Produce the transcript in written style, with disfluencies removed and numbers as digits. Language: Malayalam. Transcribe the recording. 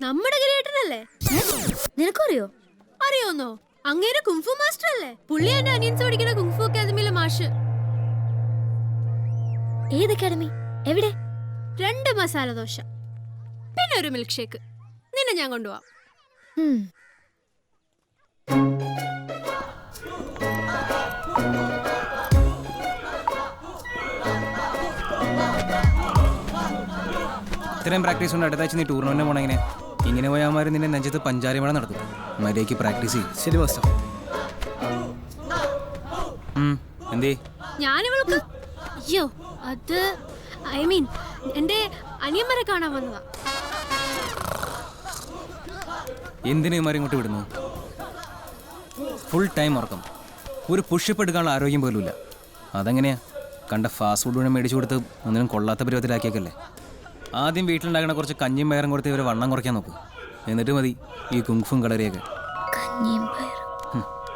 നമ്മുടെ ഗിരിയേട്ടനല്ലേ? നിനക്കറിയോ? അറിയോന്നോ? അങ്ങേരെ കുങ്ഫു മാസ്റ്റർ അല്ലേ? പുള്ളി എന്റെ അനിയൻസ് പഠിക്കുന്ന കുങ്ഫു അക്കാദമിയിലെ മാഷ്. ഏത് അക്കാദമി? എവിടെ? 2 മസാല ദോശ പിന്നെ ഒരു മിൽക്ക് ഷേക്ക്. നിന്നെ ഞാൻ കൊണ്ടുപോവാം. ഇത്രയും പ്രാക്ടീസ് കൊണ്ട് അടുത്ത ആഴ്ച നീ ടൂർണമെന്റ് പോകണം. ഇങ്ങനെ പോയാൽ നിന്നെ നെഞ്ചത്ത് പഞ്ചാരി മഴ നടത്തും. മര്യാദയ്ക്ക് പ്രാക്ടീസ് ചെയ്യും. ശരി മാസ്റ്റർ. എന്തേ? ഞാനിവൾക്ക് അയ്യോ അത് ഐ മീൻ എന്റെ അനിയന്മാരെ കാണാൻ വന്നതാ. എന്തിനു ഇമാരെ ഇങ്ങോട്ട് വിടുന്നു? ഫുൾ ടൈം ഉറക്കം, ഒരു പുഷപ്പ് എടുക്കാനുള്ള ആരോഗ്യം പോലും ഇല്ല. അതെങ്ങനെയാ? കണ്ട ഫാസ്റ്റ് ഫുഡ് വേണം മേടിച്ചു കൊടുത്ത് ഒന്നിനും കൊള്ളാത്ത പരുവത്തിലാക്കിയേക്കല്ലേ. ആദ്യം വീട്ടിലുണ്ടാക്കണ കുറച്ച് കഞ്ഞിയും പയറും കൊടുത്ത് ഇവരെ വണ്ണം കുറയ്ക്കാൻ നോക്കൂ. എന്നിട്ട് മതി ഈ കുങ്ഫും കളരിയൊക്കെ.